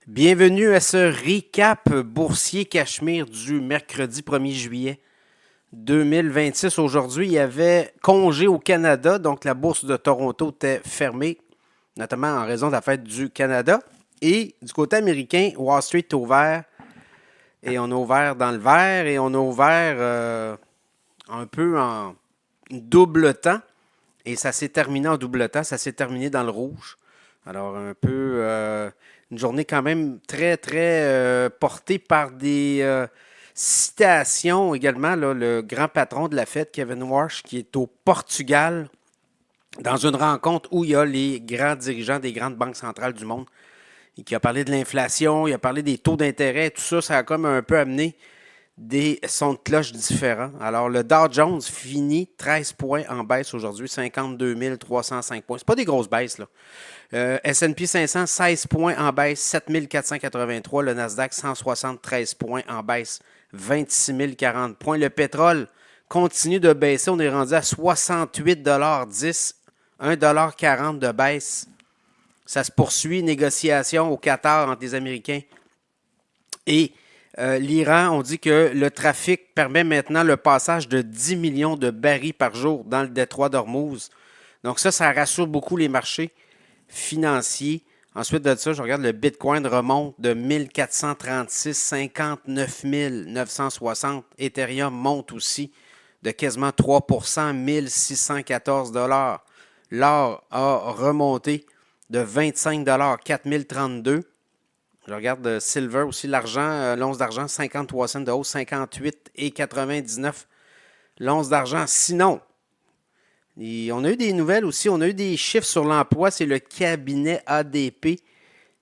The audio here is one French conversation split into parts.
Bienvenue à ce recap boursier Cachemire du mercredi 1er juillet 2026. Aujourd'hui, il y avait congé au Canada, donc la bourse de Toronto était fermée, notamment en raison de la fête du Canada. Et du côté américain, Wall Street est ouvert et on a ouvert dans le vert et on a ouvert un peu en double temps et ça s'est terminé en double temps, ça s'est terminé dans le rouge. Alors un peu une journée quand même très portée par des citations également. Là, le grand patron de la Fed, Kevin Warsh, qui est au Portugal dans une rencontre où il y a les grands dirigeants des grandes banques centrales du monde et qui a parlé de l'inflation, il a parlé des taux d'intérêt, tout ça, ça a comme un peu amené des sons de cloche différents. Alors, le Dow Jones finit 13 points en baisse aujourd'hui, 52 305 points. C'est pas des grosses baisses, là. S&P 500, 16 points en baisse, 7 483. Le Nasdaq, 173 points en baisse, 26 040 points. Le pétrole continue de baisser. On est rendu à 68,10 $, 1,40 $ de baisse. Ça se poursuit. Négociation au Qatar entre les Américains et l'Iran. On dit que le trafic permet maintenant le passage de 10 millions de barils par jour dans le détroit d'Ormuz. Donc ça rassure beaucoup les marchés financiers. Ensuite de ça, je regarde le Bitcoin remonte de 1436, 59 960. Ethereum monte aussi de quasiment 3%, 1614 $. L'or a remonté de 25 $, 4032. Je regarde Silver aussi, l'argent, l'once d'argent, 53 cents de hausse, 58,99 l'once d'argent. Sinon, on a eu des nouvelles aussi, on a eu des chiffres sur l'emploi, c'est le cabinet ADP.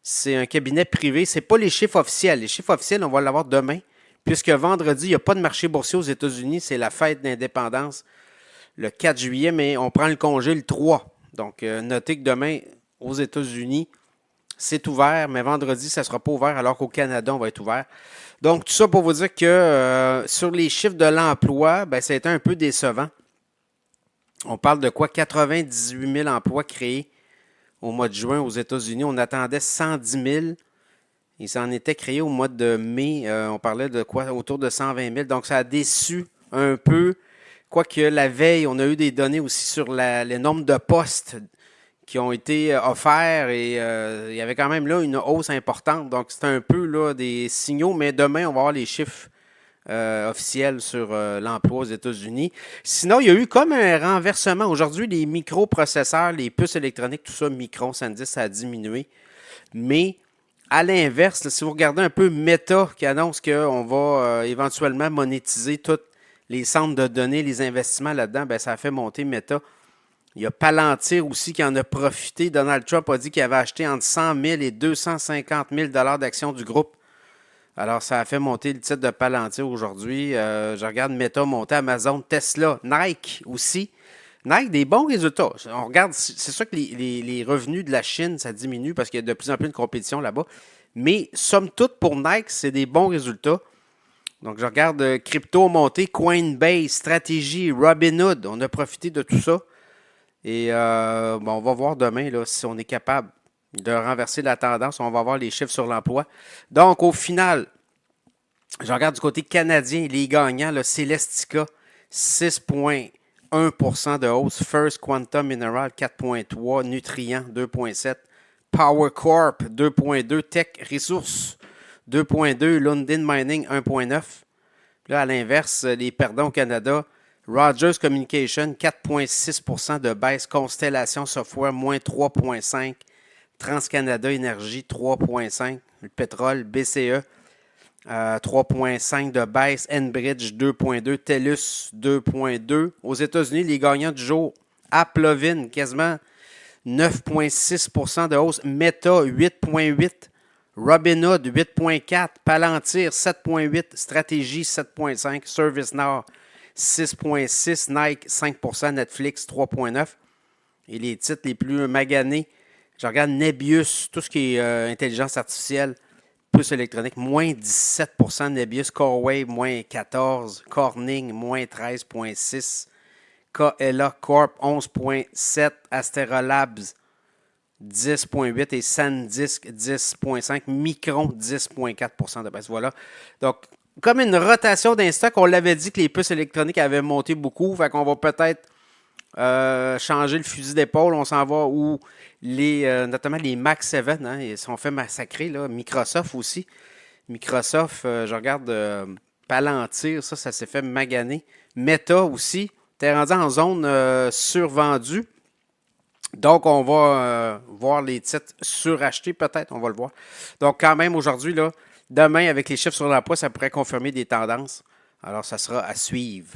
C'est un cabinet privé, c'est pas les chiffres officiels. Les chiffres officiels, on va l'avoir demain, puisque vendredi, il n'y a pas de marché boursier aux États-Unis, c'est la fête d'indépendance le 4 juillet, mais on prend le congé le 3. Donc, notez que demain, aux États-Unis, c'est ouvert, mais vendredi, ça ne sera pas ouvert, alors qu'au Canada, on va être ouvert. Donc, tout ça pour vous dire que sur les chiffres de l'emploi, ben, ça a été un peu décevant. On parle de quoi? 98 000 emplois créés au mois de juin aux États-Unis. On attendait 110 000. Ils s'en étaient créés au mois de mai. On parlait de quoi? Autour de 120 000. Donc, ça a déçu un peu. Quoique la veille, on a eu des données aussi sur les nombres de postes qui ont été offerts et il y avait quand même là une hausse importante. Donc, c'est un peu là des signaux, mais demain, on va avoir les chiffres officiels sur l'emploi aux États-Unis. Sinon, il y a eu comme un renversement. Aujourd'hui, les microprocesseurs, les puces électroniques, tout ça, Micron, Sandisk, ça a diminué. Mais à l'inverse, là, si vous regardez un peu Meta qui annonce qu'on va éventuellement monétiser tous les centres de données, les investissements là-dedans, ben, ça a fait monter Meta. Il y a Palantir aussi qui en a profité. Donald Trump a dit qu'il avait acheté entre 100 000 et 250 000 $ d'actions du groupe. Alors, ça a fait monter le titre de Palantir aujourd'hui. Je regarde Meta monter, Amazon, Tesla, Nike aussi. Nike, des bons résultats. On regarde, c'est sûr que les revenus de la Chine, ça diminue parce qu'il y a de plus en plus de compétition là-bas. Mais somme toute, pour Nike, c'est des bons résultats. Donc, je regarde crypto monter, Coinbase, stratégie, Robinhood. On a profité de tout ça. Et bon, on va voir demain là, si on est capable de renverser la tendance. On va voir les chiffres sur l'emploi. Donc, au final, je regarde du côté canadien, les gagnants, là, Celestica, 6,1% de hausse. First Quantum Mineral, 4,3%. Nutrient, 2,7%. Power Corp, 2,2%. Tech Resources, 2,2%. Lundin Mining, 1,9%. Là, à l'inverse, les perdants au Canada, Rogers Communication, 4,6% de baisse. Constellation Software, moins 3,5%. TransCanada Énergie, 3,5%. Le pétrole, BCE, 3,5 de baisse. Enbridge, 2,2. TELUS, 2,2. Aux États-Unis, les gagnants du jour, Applovin, quasiment 9,6% de hausse. Meta, 8,8. Robinhood, 8,4. Palantir, 7,8. Stratégie, 7,5. ServiceNow, 6,6. Nike, 5%. Netflix, 3,9. Et les titres les plus maganés, je regarde Nebius, tout ce qui est intelligence artificielle, plus électronique, moins 17%. Nebius, Corewave, moins 14%. Corning, moins 13,6%. KLA Corp, 11,7%. Astera Labs, 10,8 et SanDisk 10,5, Micron 10,4 de baisse. Voilà. Donc, comme une rotation d'un stock, on l'avait dit que les puces électroniques avaient monté beaucoup. Fait qu'on va peut-être changer le fusil d'épaule. On s'en va où notamment les Mac 7, hein, ils se sont fait massacrer. Là. Microsoft aussi. Microsoft, je regarde Palantir, ça s'est fait maganer. Meta aussi. T'es rendu en zone survendue. Donc, on va voir les titres surachetés, peut-être, on va le voir. Donc, quand même, aujourd'hui, là, demain, avec les chiffres sur l'emploi, ça pourrait confirmer des tendances. Alors, ça sera à suivre.